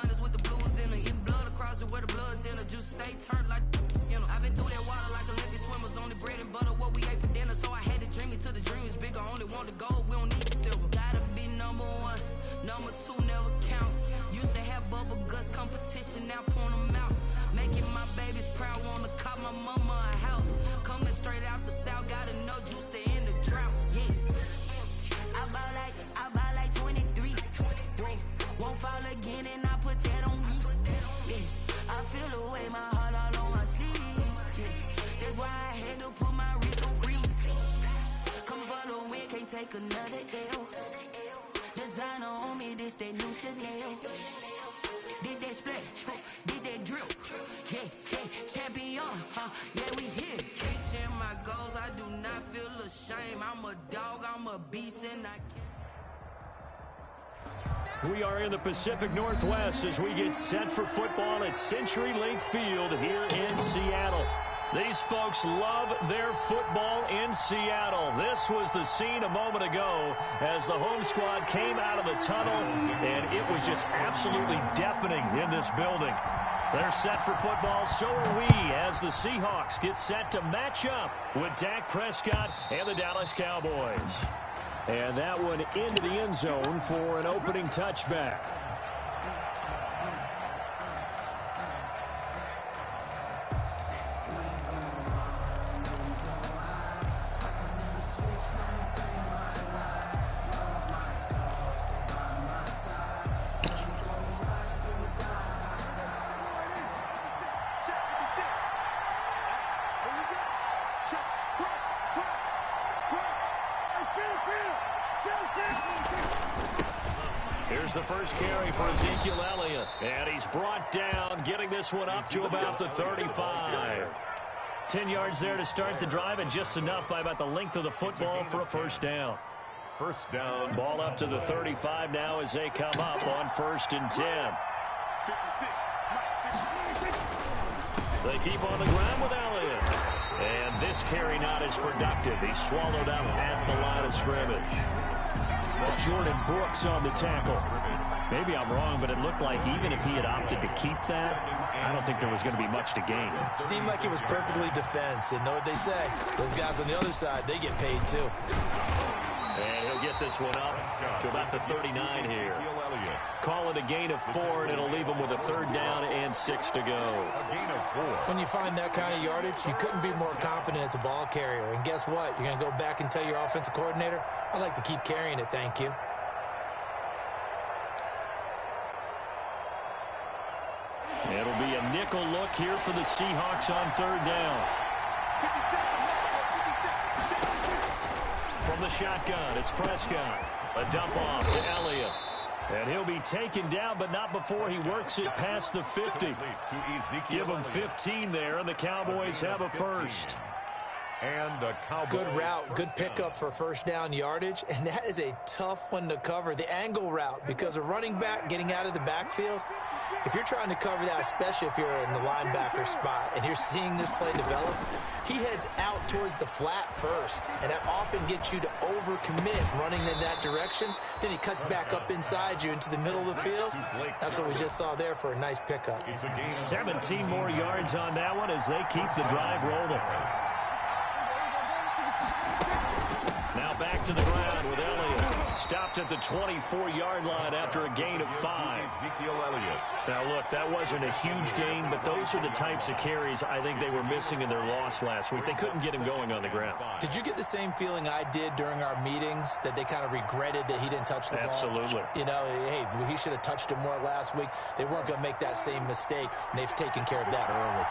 abundance with the blues in it. Eating blood across it where the blood thinner. Juice stay turned like, you know. I've been through that water like Olympic swimmers. Only bread and butter, what we ate for dinner. So I had to dream it till the dream is bigger. Only want the gold, we don't need the silver. Gotta be number one, number two never count. Used to have bubble guts competition, now point them out. Making my babies proud, wanna cop my mama a house. Coming straight out the south, got enough juice to end the drought. Yeah. I buy like 23. Won't fall again and I put that on me. Yeah. I feel the way, my heart all on my sleeve. Yeah. That's why I had to put my wrist on freeze. Coming for the win, can't take another L. Designer on me, this that new Chanel. Did that splash, did that drip. Yeah, champion, yeah, we here. Reaching my goals, I do not feel ashamed. I'm a dog, I'm a beast, and I can't. We are in the Pacific Northwest as we get set for football at CenturyLink Field here in Seattle. These folks love their football in Seattle. This was the scene a moment ago as the home squad came out of the tunnel, and it was just absolutely deafening in this building. They're set for football, so are we, as the Seahawks get set to match up with Dak Prescott and the Dallas Cowboys. And that one into the end zone for an opening touchback. Here's the first carry for Ezekiel Elliott. And he's brought down, getting this one up to about the 35. 10 yards there to start the drive, and just enough by about the length of the football for a first down. First down. Ball up to the 35 now as they come up on 1st and 10. 56. They keep on the ground with Elliott. And this carry not as productive. He's swallowed up at the line of scrimmage. Jordan Brooks on the tackle. Maybe I'm wrong, but it looked like even if he had opted to keep that, I don't think there was going to be much to gain. Seemed like it was perfectly defense. And know what they say? Those guys on the other side, they get paid too. And he'll get this one up to about the 39 here. Call it a gain of 4, and it'll leave him with a 3rd down and 6 to go. A gain of 4. When you find that kind of yardage, you couldn't be more confident as a ball carrier. And guess what? You're going to go back and tell your offensive coordinator, I'd like to keep carrying it, thank you. It'll be a nickel look here for the Seahawks on 3rd down. From the shotgun, it's Prescott. A dump off to Elliott. And he'll be taken down, but not before he works it past the 50. Give him 15 there, and the Cowboys have a first. And the Cowboys. Good route, good pickup for first down yardage, and that is a tough one to cover, the angle route, because a running back getting out of the backfield, if you're trying to cover that, especially if you're in the linebacker spot and you're seeing this play develop, he heads out towards the flat first, and that often gets you to overcommit running in that direction. Then he cuts back up inside you into the middle of the field. That's what we just saw there for a nice pickup. 17 more yards on that one as they keep the drive rolling. Now back to the ground with Elliott. Stopped at the 24-yard line after a gain of 5. Ezekiel Elliott. Now, look, that wasn't a huge gain, but those are the types of carries I think they were missing in their loss last week. They couldn't get him going on the ground. Did you get the same feeling I did during our meetings, that they kind of regretted that he didn't touch the ball? Absolutely. You know, hey, he should have touched it more last week. They weren't going to make that same mistake, and they've taken care of that early.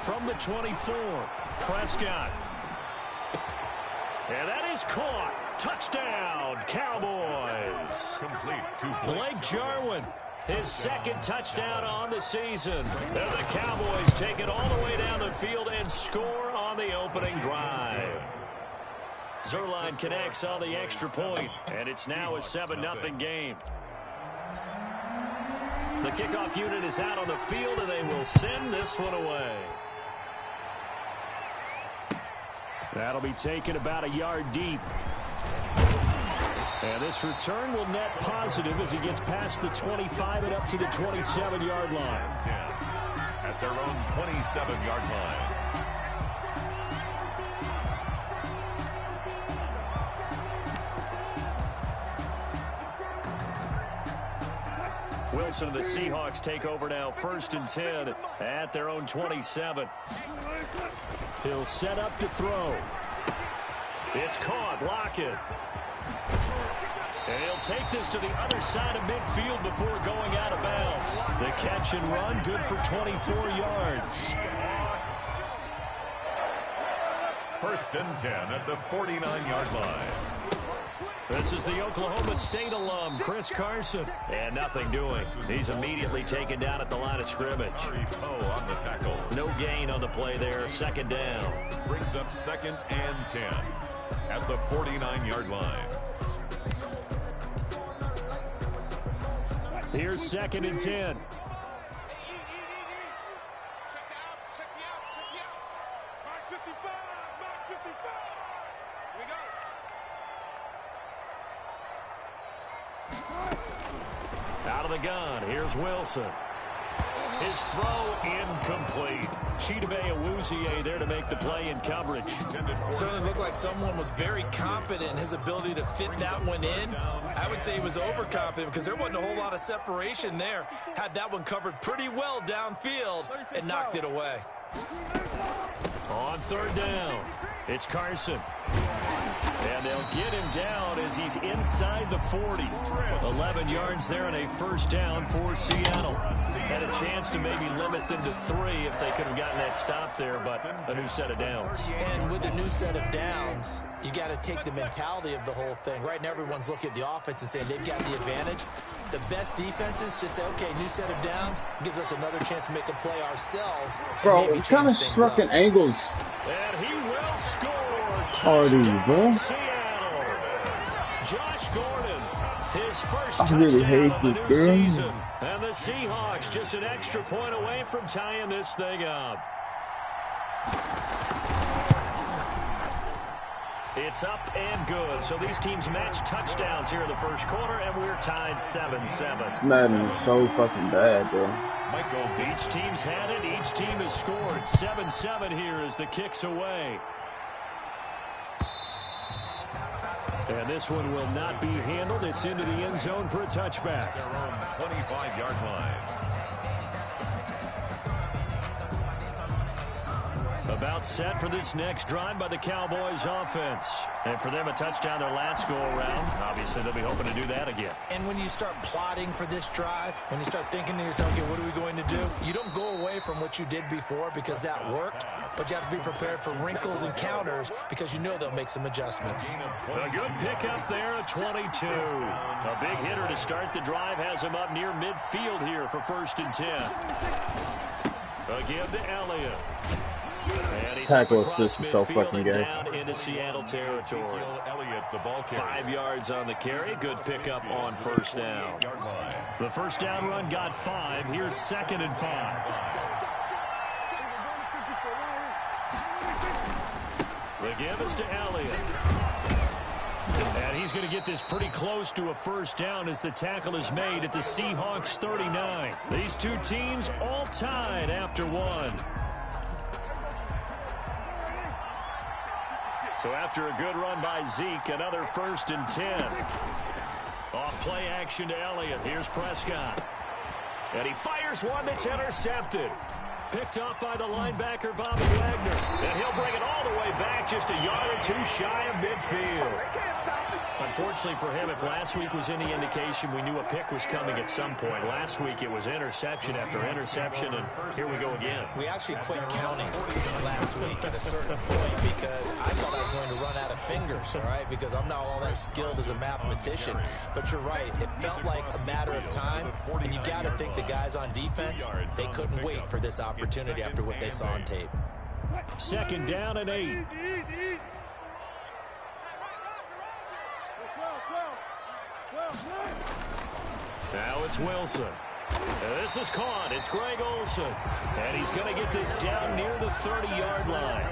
From the 24, Prescott. And that is caught. Touchdown, Cowboys. Complete to Blake Jarwin, his 2nd touchdown on the season. And the Cowboys take it all the way down the field and score on the opening drive. Zerline connects on the extra point, and it's now a 7-0 game. The kickoff unit is out on the field, and they will send this one away. That'll be taken about a yard deep. And this return will net positive as he gets past the 25 and up to the 27-yard line. At their own 27-yard line. Wilson and the Seahawks take over now, 1st and 10 at their own 27. He'll set up to throw. It's caught. Lockett. And he'll take this to the other side of midfield before going out of bounds. The catch and run, good for 24 yards. 1st and 10 at the 49-yard line. This is the Oklahoma State alum, Chris Carson. And nothing doing. He's immediately taken down at the line of scrimmage. Poe on the tackle. No gain on the play there. 2nd down. Brings up 2nd and 10 at the 49-yard line. Here's 2nd and 10. Out of the gun, here's Wilson. His throw incomplete. Chidobe Awuzie there to make the play in coverage. Certainly looked like someone was very confident in his ability to fit that one in. I would say he was overconfident because there wasn't a whole lot of separation there. Had that one covered pretty well downfield and knocked it away. On 3rd down, it's Carson. And they'll get him down as he's inside the 40. 11 yards there and a 1st down for Seattle. Had a chance to maybe limit them to 3 if they could have gotten that stop there, but a new set of downs. And with the new set of downs, you got to take the mentality of the whole thing. Right now, everyone's looking at the offense and saying they've got the advantage. The best defenses just say, okay, new set of downs gives us another chance to make a play ourselves. Bro, it's kind of struck at angles. And he will score. Hardy, bro. Seattle. Josh Gordon, his first I really hate touchdown of the this new game. season. And the Seahawks just an extra point away from tying this thing up. It's up and good. So these teams match touchdowns here in the 1st quarter, and we're tied 7-7. Madden is so fucking bad, bro. Each team's had it. Each team has scored. 7-7 here as the kick's away. And this one will not be handled. It's into the end zone for a touchback. Their own 25-yard line. About set for this next drive by the Cowboys offense. And for them, a touchdown their last go-around. Obviously, they'll be hoping to do that again. And when you start plotting for this drive, when you start thinking to yourself, okay, what are we going to do? You don't go away from what you did before because that worked, but you have to be prepared for wrinkles and counters because you know they'll make some adjustments. A good pickup there at 22. A big hitter to start the drive has him up near midfield here for 1st and 10. Again to Elliott. And he's Tackle up assist is so midfield fucking and good. down into Seattle territory. Elliott, the ball carrier. 5 yards on the carry. Good pickup on 1st down. The 1st down run got 5. Here's 2nd and 5. The give is to Elliott. And he's going to get this pretty close to a 1st down as the tackle is made at the Seahawks 39. These two teams all tied after 1. So after a good run by Zeke, another 1st and 10. Off play action to Elliott. Here's Prescott. And he fires one that's intercepted. Picked up by the linebacker, Bobby Wagner. And he'll bring it all the way back just a yard or 2 shy of midfield. Unfortunately for him, if last week was any indication, we knew a pick was coming at some point. Last week it was interception after interception, and here we go again. We actually quit counting last week at a certain point because I thought I was going to run out of fingers, all right, because I'm not all that skilled as a mathematician. But you're right. It felt like a matter of time, and you got to think the guys on defense, they couldn't wait for this opportunity after what they saw on tape. 2nd down and 8. Now it's Wilson. This is caught. It's Greg Olsen. And he's going to get this down near the 30-yard line.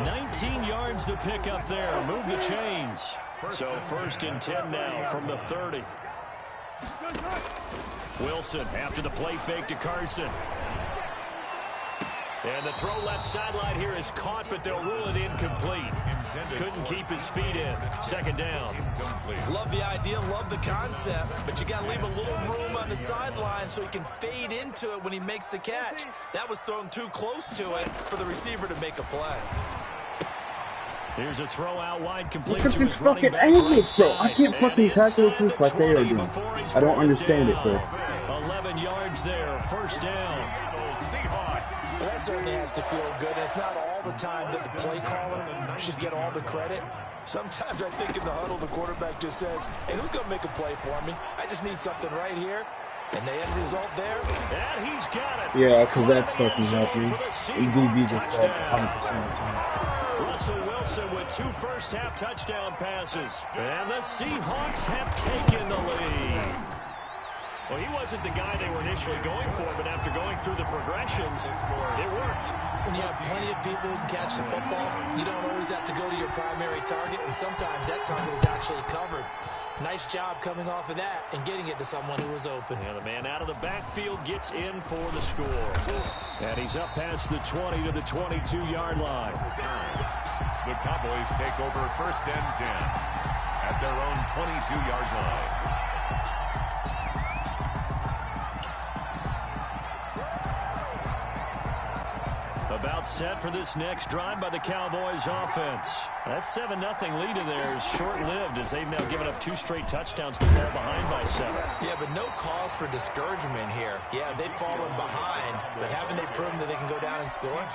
19 yards to pick up there. Move the chains. So 1st and 10 now from the 30. Wilson after the play fake to Carson. And the throw left sideline here is caught, but they'll rule it incomplete. Couldn't keep his feet in. 2nd down. Love the idea, love the concept, but you got to leave a little room on the sideline so he can fade into it when he makes the catch. That was thrown too close to it for the receiver to make a play. Here's a throw out wide, complete Look to at these his running fucking back angles, bro. I right can't side. fucking And tackle inside this like the they are 20 doing. before he's I don't brought understand it, down. bro. 11 yards there, 1st down. Well, that certainly has to feel good. It's not all the time that the play caller should get all the credit. Sometimes I think in the huddle, the quarterback just says, hey, who's going to make a play for me? I just need something right here. And the end result there. And he's got it. Yeah, because that's fucking helping. DB just 100%. Russell Wilson with 2 first-half touchdown passes. And the Seahawks have taken the lead. Well, he wasn't the guy they were initially going for, but after going through the progressions, it worked. When you have plenty of people who can catch the football, you don't always have to go to your primary target, and sometimes that target is actually covered. Nice job coming off of that and getting it to someone who was open. Yeah, the man out of the backfield gets in for the score. And he's up past the 20 to the 22-yard line. The Cowboys take over 1st and 10 at their own 22-yard line. About set for this next drive by the Cowboys offense. That 7-0 lead in there is short-lived as they've now given up 2 straight touchdowns to fall behind by 7. Yeah, but no cause for discouragement here. Yeah, they've fallen behind, but haven't they proven that they can go down and score?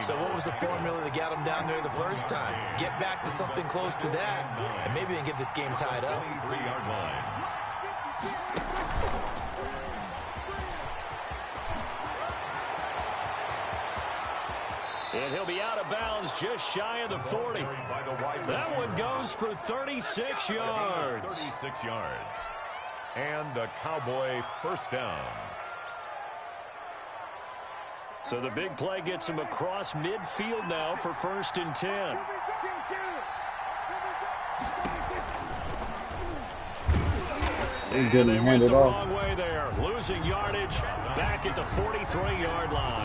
So what was the formula that got them down there the first time? Get back to something close to that, and maybe they can get this game tied up. 23-yard line. And he'll be out of bounds just shy of the 40. That one goes for 36 yards. 36 yards. And a Cowboy 1st down. So the big play gets him across midfield now for 1st and 10. He didn't hand it the off. wrong way there. Losing yardage back at the 43-yard line.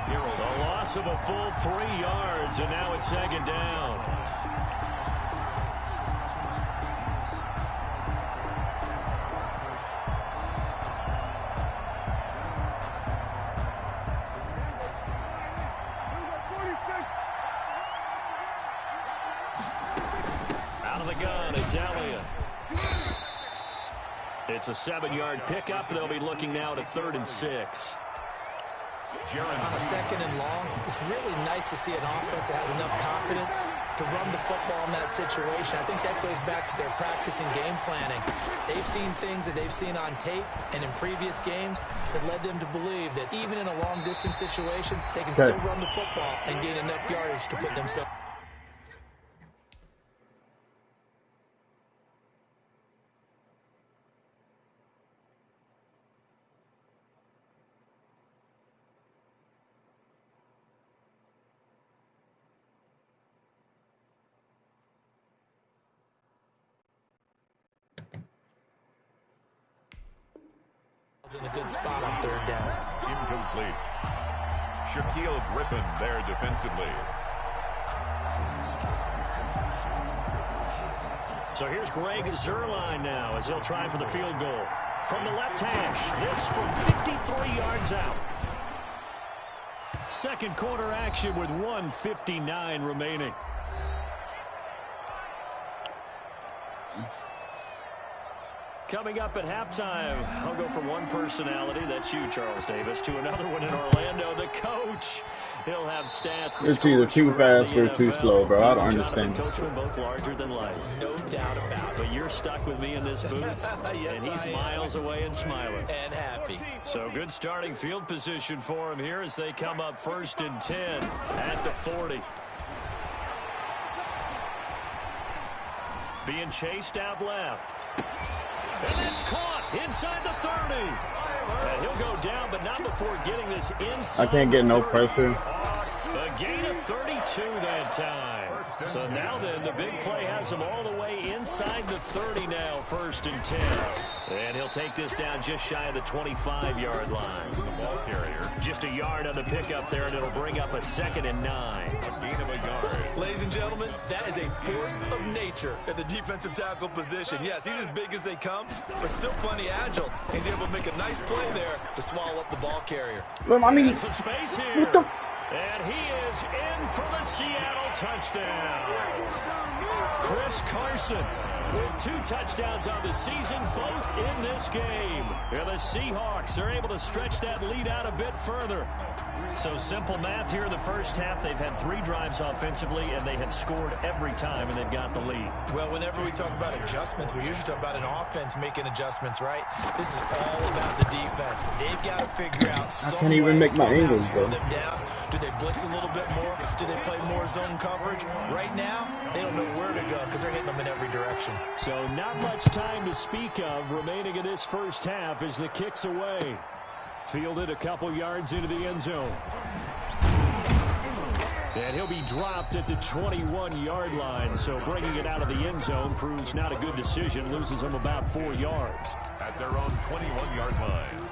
The loss of a full 3 yards, and now it's 2nd down. Out of the gun, it's Elliott. It's a 7-yard pickup. They'll be looking now to 3rd and 6. On a 2nd and long, it's really nice to see an offense that has enough confidence to run the football in that situation. I think that goes back to their practice and game planning. They've seen things that they've seen on tape and in previous games that led them to believe that even in a long-distance situation, they can still run the football and gain enough yardage to put themselves. In a good spot on 3rd down. Incomplete. Shaquille Griffin there defensively. So here's Greg Zuerlein now as he'll try for the field goal. From the left hash, this from 53 yards out. 2nd quarter action with 1:59 remaining. Coming up at halftime, I'll go from one personality, that's you, Charles Davis, to another one in Orlando, the coach. He'll have stats and It's either too fast or too slow, bro. I don't understand. Coachman, both larger than life. No doubt about it. But you're stuck with me in this booth, Yes, and he's miles away and smiling. And happy. So good starting field position for him here as they come up 1st and 10 at the 40. Being chased out left. And that's caught inside the 30. And he'll go down, but not before getting this inside. I can't get no pressure. A gain of 32 that time. So now then, the big play has him all the way inside the 30 now, 1st and 10. And he'll take this down just shy of the 25-yard line. The ball carrier. Just a yard on the pickup there, and it'll bring up a 2nd and 9. A gain of a yard. Ladies and gentlemen, that is a force of nature at the defensive tackle position. Yes, he's as big as they come, but still plenty agile. He's able to make a nice play there to swallow up the ball carrier. Well, I mean, some space here. And he is in for the Seattle touchdown. Chris Carson with 2 touchdowns on the season, both in this game. And the Seahawks are able to stretch that lead out a bit further. So simple math here in the first half. They've had 3 drives offensively, and they have scored every time, and they've got the lead. Well, whenever we talk about adjustments, we usually talk about an offense making adjustments, right? This is all about the defense. They've got to figure out some I can't even make my angles, though. Them down. Do they blitz a little bit more? Do they play more zone coverage? Right now, they don't know where to go because they're hitting them in every direction. So not much time to speak of remaining in this first half as the kick's away. Fielded a couple yards into the end zone. And he'll be dropped at the 21-yard line. So bringing it out of the end zone proves not a good decision. Loses him about 4 yards. At their own 21-yard line.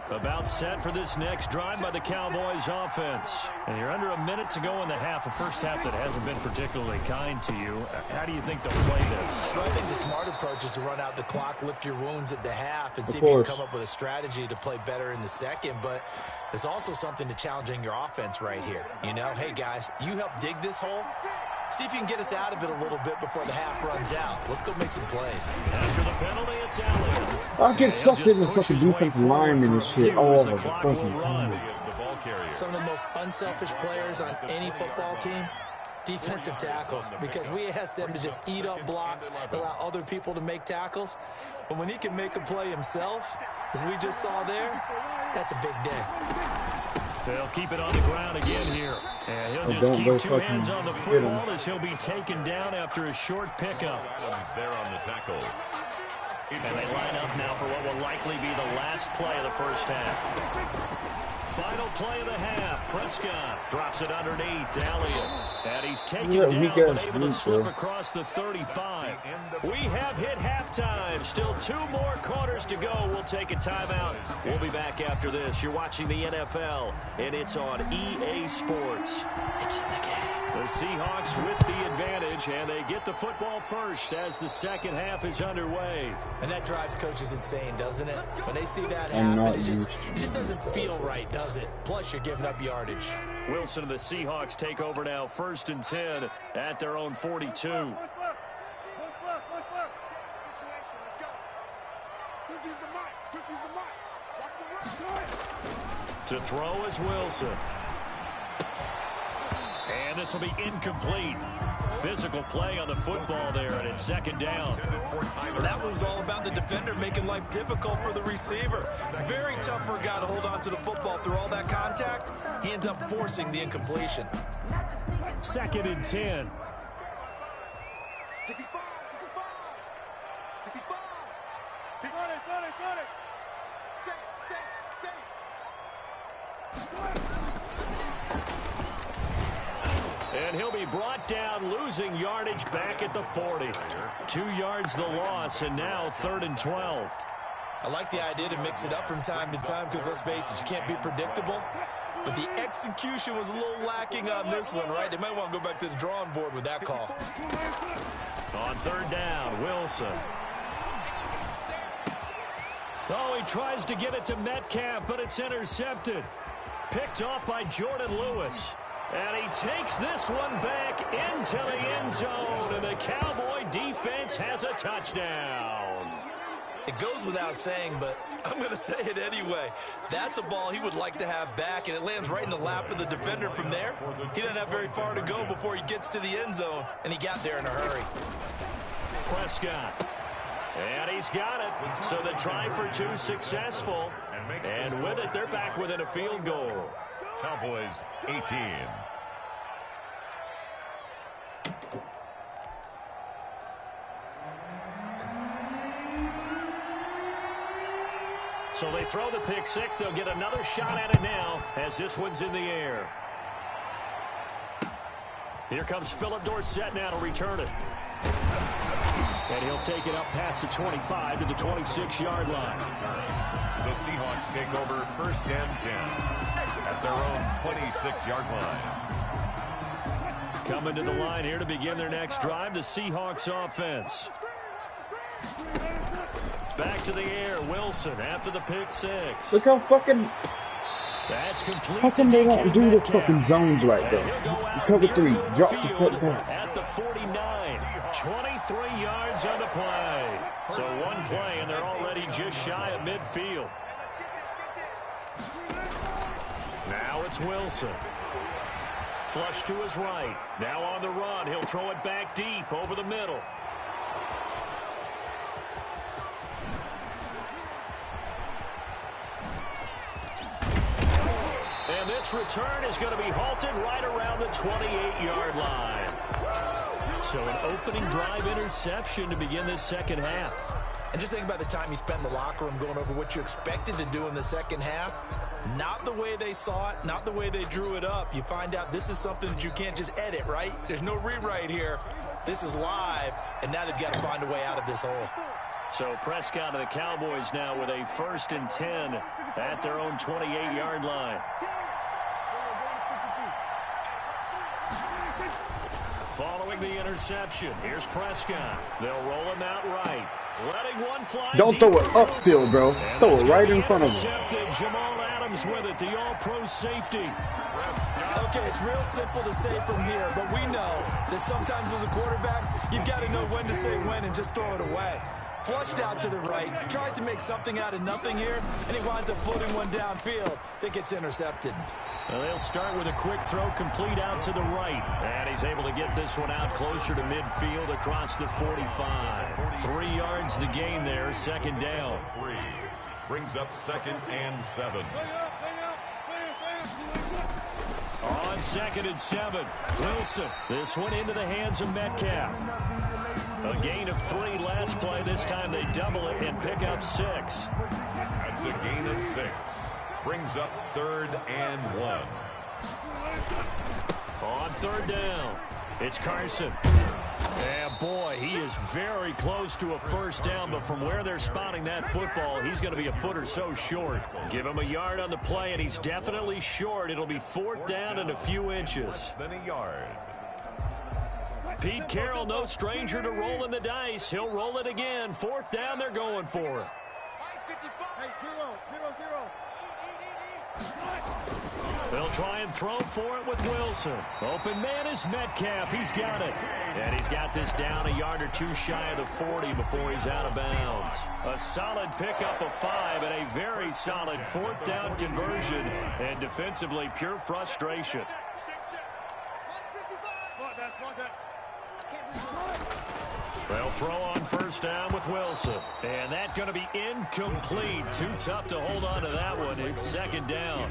About set for this next drive by the Cowboys offense. And you're under a minute to go in the half, a first half that hasn't been particularly kind to you. How do you think they'll play this? Well, I think the smart approach is to run out the clock, lick your wounds at the half, and see if you can come up with a strategy to play better in the second. But there's also something to challenging your offense right here. You know, hey, guys, you help dig this hole. See if you can get us out of it a little bit before the half runs out. Let's go make some plays. After the penalty, it's Elliott. I get sucked in this fucking defensive lineman and shit all over the fucking time. Some of the most unselfish players on any football team, defensive tackles, because we ask them to just eat up blocks, allow other people to make tackles. But when he can make a play himself, as we just saw there, that's a big day. They'll keep it on the ground again here. And he'll just keep 2 hands on the football as he'll be taken down after a short pickup. There on the tackle. And they line up now for what will likely be the last play of the first half. Final play of the half. Prescott drops it underneath to Elliott. And he's taken down, but able to slip across the 35. We have hit halftime. Still 2 more quarters to go. We'll take a timeout. We'll be back after this. You're watching the NFL, and it's on EA Sports. It's in the game. The Seahawks with the advantage, and they get the football first as the second half is underway. And that drives coaches insane, doesn't it? When they see that happen, it just doesn't feel right, does it? Plus, you're giving up yardage. Wilson and the Seahawks take over now, 1st and 10 at their own 42. To throw is Wilson. And this will be incomplete. Physical play on the football there, and it's 2nd down. That was all about the defender making life difficult for the receiver. Very tough for a guy to hold on to the football through all that contact. He ends up forcing the incompletion. 2nd and 10. And he'll be brought down, losing yardage back at the 40. 2 yards the loss, and now 3rd and 12. I like the idea to mix it up from time to time because, let's face it, you can't be predictable. But the execution was a little lacking on this one, right? They might want to go back to the drawing board with that call. On 3rd down, Wilson. Oh, he tries to get it to Metcalf, but it's intercepted. Picked off by Jordan Lewis. And he takes this one back into the end zone, and the Cowboy defense has a touchdown. It goes without saying, but I'm going to say it anyway. That's a ball he would like to have back, and it lands right in the lap of the defender from there. He doesn't have very far to go before he gets to the end zone, and he got there in a hurry. Prescott. And he's got it. So the try for 2 successful. And with it, they're back within a field goal. Cowboys 18. So they throw the pick six. They'll get another shot at it now as this one's in the air. Here comes Philip Dorsett now to return it. And he'll take it up past the 25 to the 26-yard line. The Seahawks take over first and 10 at their own 26-yard line. Coming to the line here to begin their next drive, the Seahawks offense. Back to the air, Wilson after the pick six. Look how fucking... That's complete. How come they don't do the fucking zones right, though? Cover 3, drop the fuck back. At the 49, 23 yards on the play. So one play, and they're already just shy of midfield. Now it's Wilson. Flush to his right. Now on the run. He'll throw it back deep over the middle. And this return is going to be halted right around the 28-yard line. So an opening drive interception to begin this second half. And just think about the time you spent in the locker room going over what you expected to do in the second half. Not the way they saw it, not the way they drew it up. You find out this is something that you can't just edit, right? There's no rewrite here. This is live, and now they've got to find a way out of this hole. So Prescott of the Cowboys now with a 1st and 10 at their own 28-yard line. Following the interception, here's Prescott. They'll roll him out right. Letting one fly. Don't throw it upfield, bro. Throw it right in front of him. Jamal Adams with it, the all-pro safety. Okay, it's real simple to say from here, but we know that sometimes as a quarterback, you've got to know when to say when and just throw it away. Flushed out to the right, tries to make something out of nothing here, and he winds up floating one downfield that gets intercepted. Well, they'll start with a quick throw complete out to the right. And he's able to get this one out closer to midfield across the 45. 3 yards the gain there, second down. Brings up 2nd and 7. On 2nd and 7, Wilson. This one into the hands of Metcalf. A gain of 3 last play. This time they double it and pick up 6. That's a gain of 6. Brings up 3rd and 1. On 3rd down, it's Carson. And boy, he is very close to a first down, but from where they're spotting that football, he's going to be a foot or so short. Give him a yard on the play, and he's definitely short. It'll be 4th down and a few inches. Then a yard. Pete Carroll, no stranger to rolling the dice. He'll roll it again. 4th down, they're going for it. They'll try and throw for it with Wilson. Open man is Metcalf. He's got it. And he's got this down a yard or 2 shy of the 40 before he's out of bounds. A solid pickup of 5 and a very solid 4th down conversion. And defensively, pure frustration. They'll throw on 1st down with Wilson. And that's going to be incomplete. Too tough to hold on to that one. It's 2nd down.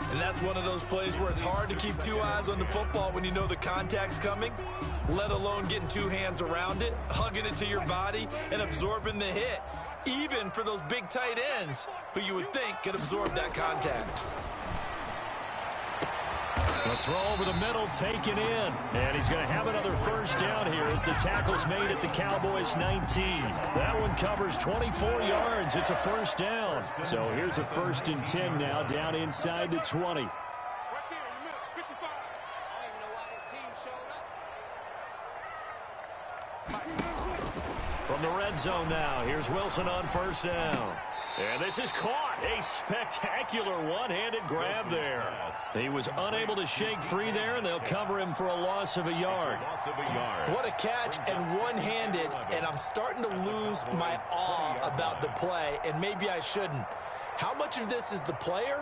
And that's one of those plays where it's hard to keep 2 eyes on the football when you know the contact's coming, let alone getting 2 hands around it, hugging it to your body, and absorbing the hit. Even for those big tight ends who you would think could absorb that contact. The throw over the middle taken in. And he's going to have another 1st down here as the tackle's made at the Cowboys 19. That one covers 24 yards. It's a 1st down. So here's a 1st and 10 now down inside the 20. From the red zone now, here's Wilson on 1st down. And this is caught. A spectacular one-handed grab there. He was unable to shake free there, and they'll cover him for a loss of a yard. What a catch, and one-handed, and I'm starting to lose my awe about the play, and maybe I shouldn't. How much of this is the player?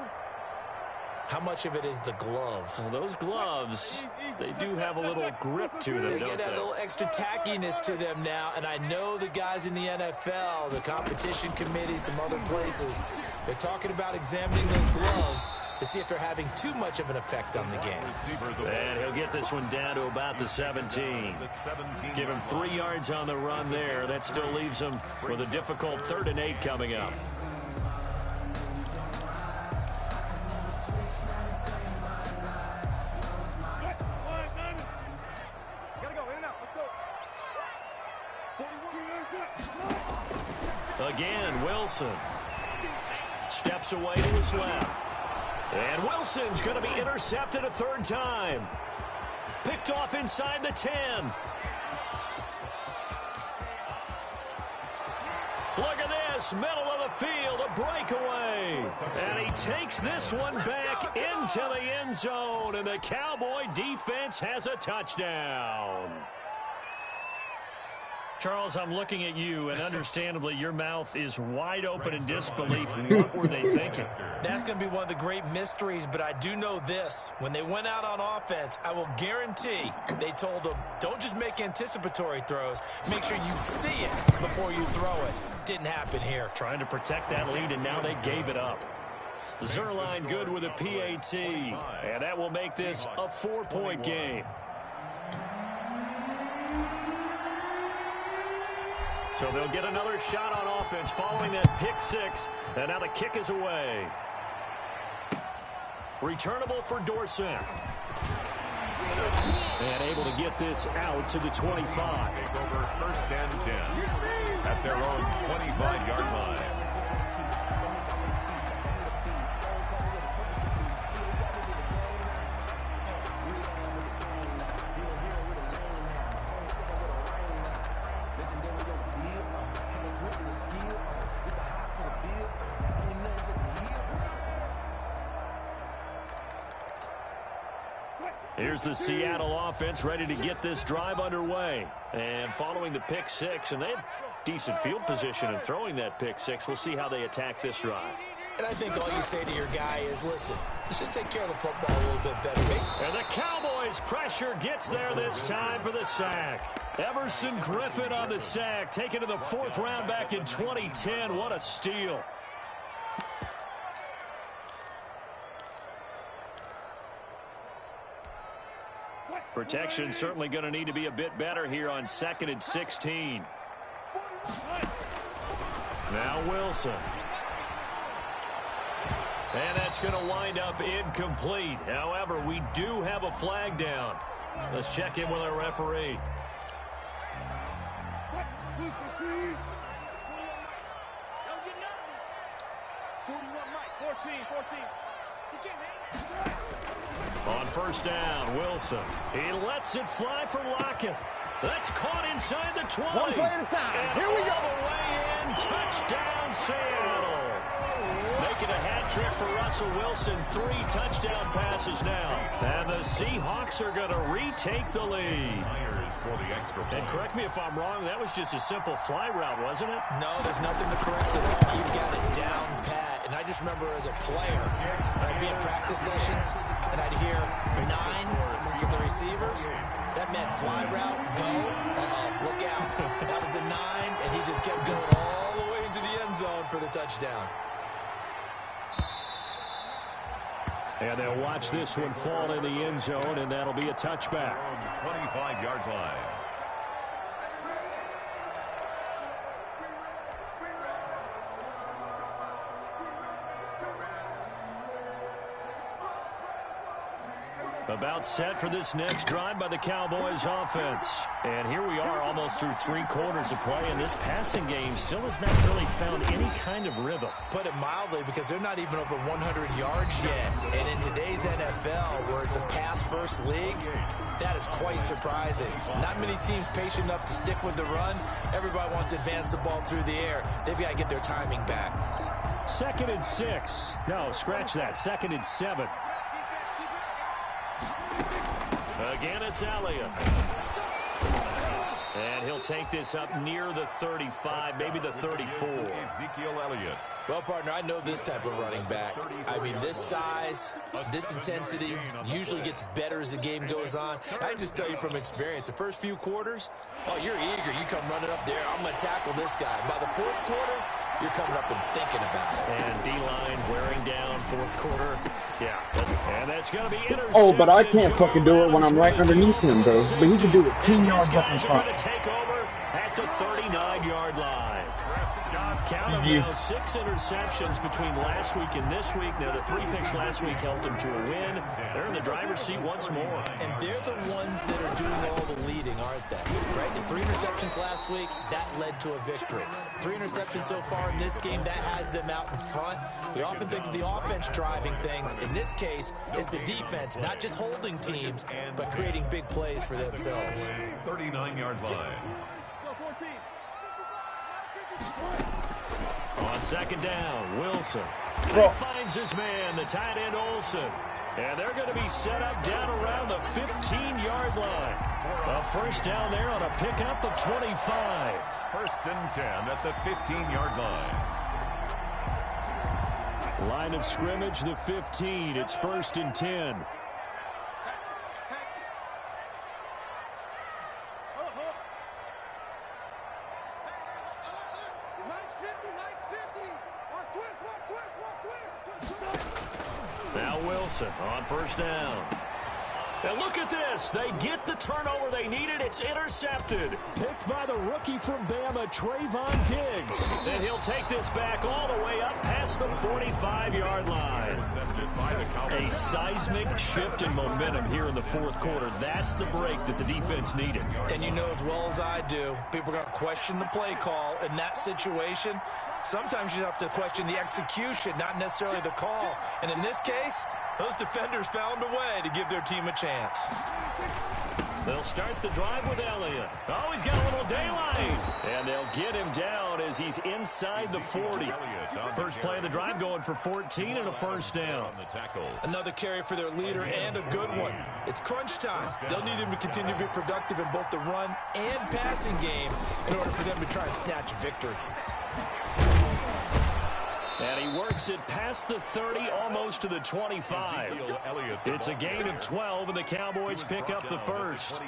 How much of it is the glove? Well, those gloves, they do have a little grip to them, They don't get that they? little extra tackiness to them now, and I know the guys in the NFL, the competition committee, some other places, they're talking about examining those gloves to see if they're having too much of an effect on the game. And he'll get this one down to about the 17. Give him 3 yards on the run there. That still leaves him with a difficult 3rd and 8 coming up. Again, Wilson. Steps away to his left. And Wilson's going to be intercepted a third time. Picked off inside the 10. Look at this, middle of the field, a breakaway. And he takes this one back into the end zone, and the Cowboy defense has a touchdown. Charles, I'm looking at you, and understandably, your mouth is wide open in disbelief. What were they thinking? That's going to be one of the great mysteries, but I do know this. When they went out on offense, I will guarantee they told them, don't just make anticipatory throws. Make sure you see it before you throw it. Didn't happen here. Trying to protect that lead, and now they gave it up. Zerline good with a PAT, and that will make this a 4-point game. So they'll get another shot on offense following that pick six, and now the kick is away. Returnable for Dorsett. And able to get this out to the 25. Take over first and 10 at their own 25-yard line. Here's the Seattle offense ready to get this drive underway. And following the pick six, and they have decent field position in throwing that pick six. We'll see how they attack this drive. And I think all you say to your guy is, listen, let's just take care of the football a little bit better. And the Cowboys' pressure gets there this time for the sack. Everson Griffin on the sack, taken to the 4th round back in 2010. What a steal. Protection certainly going to need to be a bit better here on 2nd and 16. Now Wilson. And that's going to wind up incomplete. However, we do have a flag down. Let's check in with our referee. On first down, Wilson. He lets it fly for Lockett. That's caught inside the 20. One play at a time. And Here we go. All the way in. Touchdown, Seattle. Making a hat trick for Russell Wilson. 3 touchdown passes now. And the Seahawks are going to retake the lead. And correct me if I'm wrong, that was just a simple fly route, wasn't it? No, there's nothing to correct at all. You've got it down pat. And I just remember as a player, when I'd be in practice sessions, and I'd hear 9 from the receivers. That meant fly route, go. Look out. That was the 9, and he just kept going all the way into the end zone for the touchdown. And they'll watch this one fall in the end zone, and that'll be a touchback. 25-yard line. About set for this next drive by the Cowboys offense. And here we are almost through 3 quarters of play, and this passing game still has not really found any kind of rhythm. Put it mildly, because they're not even over 100 yards yet. And in today's NFL, where it's a pass-first league, that is quite surprising. Not many teams patient enough to stick with the run. Everybody wants to advance the ball through the air. They've got to get their timing back. 2nd and 6. No, scratch that. 2nd and 7. Again, it's Elliott. And he'll take this up near the 35, maybe the 34. Ezekiel Elliott. Well, partner, I know this type of running back. I mean, this size, this intensity usually gets better as the game goes on. I can just tell you from experience, the first few quarters, oh, you're eager. You come running up there. I'm going to tackle this guy. By the 4th quarter, you're coming up and thinking about it. And D-line wearing down 4th quarter. Yeah. And that's going to be intercepted. Oh, but I can't fucking do it when I'm right underneath him, though. But he can do it 10 yards up in front. Take over at the 39-yard line. Count them now, 6 interceptions between last week and this week. Now, the 3 picks last week helped them to a win. They're in the driver's seat once more. And they're the ones that are doing all the leading, aren't they? Right? The 3 interceptions last week, that led to a victory. 3 interceptions so far in this game, that has them out in front. We often think of the offense driving things. In this case, it's the defense, not just holding teams, but creating big plays for themselves. 39-yard line. On second down, Wilson. Bro. He finds his man, the tight end Olsen. And they're going to be set up down around the 15-yard line. A first down there on a pickup of 25. 1st and 10 at the 15-yard line. Line of scrimmage, the 15. It's 1st and 10. Now Wilson on first down. And look at this. They get the turnover they needed. It's intercepted. Picked by the rookie from Bama, Trayvon Diggs. And he'll take this back all the way up past the 45-yard line. A seismic shift in momentum here in the 4th quarter. That's the break that the defense needed. And you know as well as I do, people are going to question the play call in that situation. Sometimes you have to question the execution, not necessarily the call. And in this case, those defenders found a way to give their team a chance. They'll start the drive with Elliott. Oh, he's got a little daylight. And they'll get him down as he's inside the 40. First play of the drive going for 14 and a first down. Another carry for their leader and a good one. It's crunch time. They'll need him to continue to be productive in both the run and passing game in order for them to try and snatch a victory. And he works it past the 30, almost to the 25. It's a gain of 12, and the Cowboys pick up the first.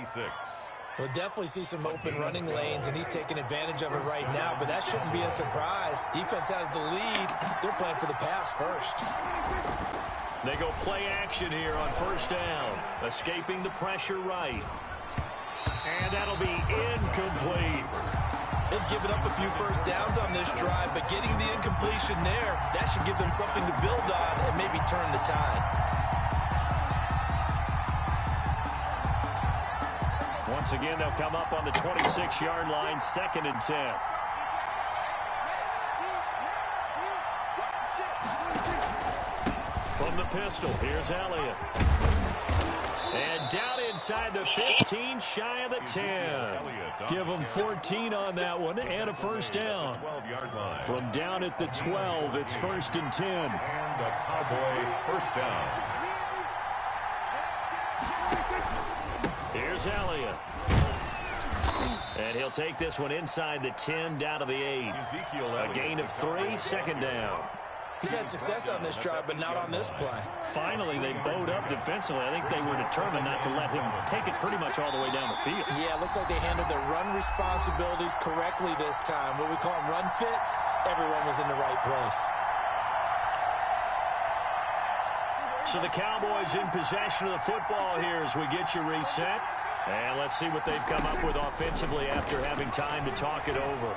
We'll definitely see some open running lanes, and he's taking advantage of it right now, but that shouldn't be a surprise. Defense has the lead. They're playing for the pass first. They go play action here on first down, escaping the pressure right. And that'll be incomplete. They've given up a few first downs on this drive, but getting the incompletion there, that should give them something to build on and maybe turn the tide. Once again, they'll come up on the 26-yard line, 2nd and 10. From the pistol, here's Elliott. And down inside the 15, shy of the 10. Give them 14 on that one and a first down. From down at the 12, it's 1st and 10. And a Cowboy first down. Here's Elliott. And he'll take this one inside the 10, down to the 8. A gain of 3, 2nd down. He's had success on this drive, but not on this play. Finally, they bowed up defensively. I think they were determined not to let him take it pretty much all the way down the field. Yeah, it looks like they handled their run responsibilities correctly this time. What we call them run fits, everyone was in the right place. So the Cowboys in possession of the football here as we get you reset. And let's see what they've come up with offensively after having time to talk it over.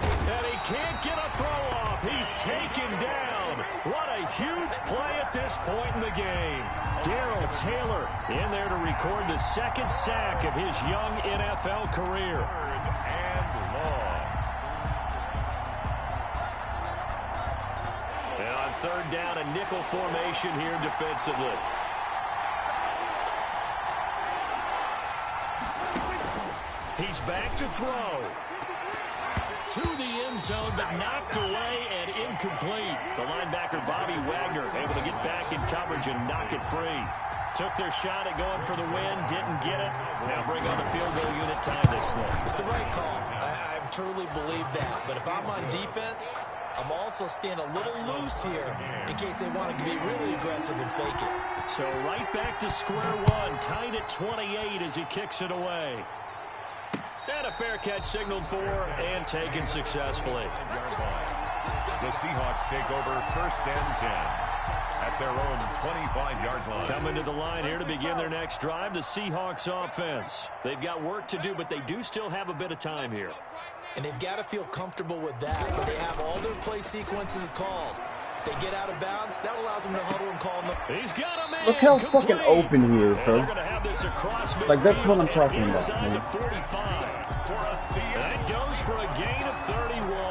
And he can't get a throw off. He's taken down. What a huge play at this point in the game. Darrell Taylor in there to record the 2nd sack of his young NFL career. And long. And on 3rd down, a nickel formation here defensively. He's back to throw. To the end zone, but knocked away and incomplete. The linebacker, Bobby Wagner, able to get back in coverage and knock it free. Took their shot at going for the win, didn't get it. Now bring on the field goal unit, tie this thing. It's the right call. I truly believe that. But if I'm on defense, I'm also staying a little loose here in case they want to be really aggressive and fake it. So right back to square one, tied at 28 as he kicks it away. And a fair catch signaled for and taken successfully. The Seahawks take over 1st and 10 at their own 25-yard line. Coming to the line here to begin their next drive, the Seahawks offense. They've got work to do, but they do still have a bit of time here. And they've got to feel comfortable with that, where they have all their play sequences called. If they get out of bounds, that allows them to huddle and call them. He's got a man. Look how complete. fucking open he is, bro. Like, that's what I'm talking about, man. The 45. That goes for a gain of 31.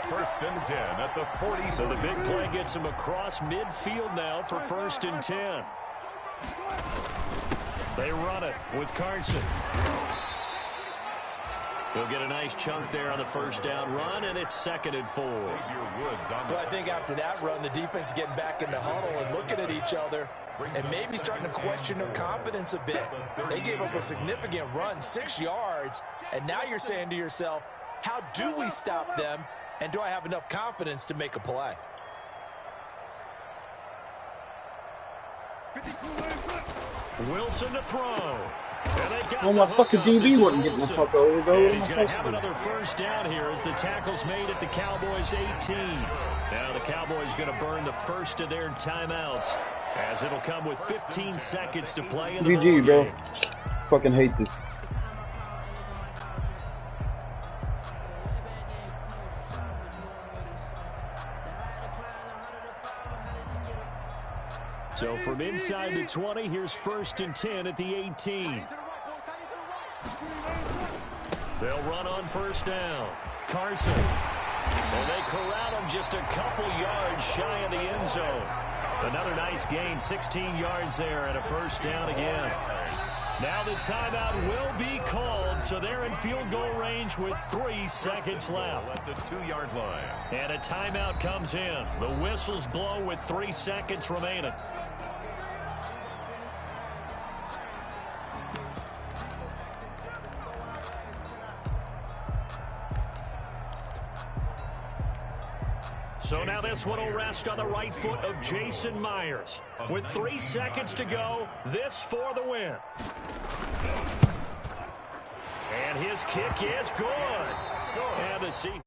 First and 10 at the 40. So the big play gets him across midfield now for first and 10. They run it with Carson. He'll get a nice chunk there on the first down run, and it's 2nd and 4. Well, I think after that run, the defense is getting back in the huddle and looking at each other and maybe starting to question their confidence a bit. They gave up a significant run, 6 yards, and now you're saying to yourself, how do we stop them, and do I have enough confidence to make a play? Wilson to throw. Oh, my fucking DB wouldn't get my fuck over, though. And he's going to have another first down here as the tackle's made at the Cowboys 18. Now the Cowboys going to burn the first of their timeouts as it'll come with 15 seconds to play in the GG, bro. game. Fucking hate this. So from inside the 20, here's first and 10 at the 18. They'll run on first down. Carson. And they corral him just a couple yards shy of the end zone. Another nice gain, 16 yards there, and a first down again. Now the timeout will be called, so they're in field goal range with 3 seconds left. At the 2-yard line. And a timeout comes in. The whistles blow with 3 seconds remaining. So now this one will rest on the right foot of Jason Myers. With 3 seconds to go, this for the win. And his kick is good. And the Seahawks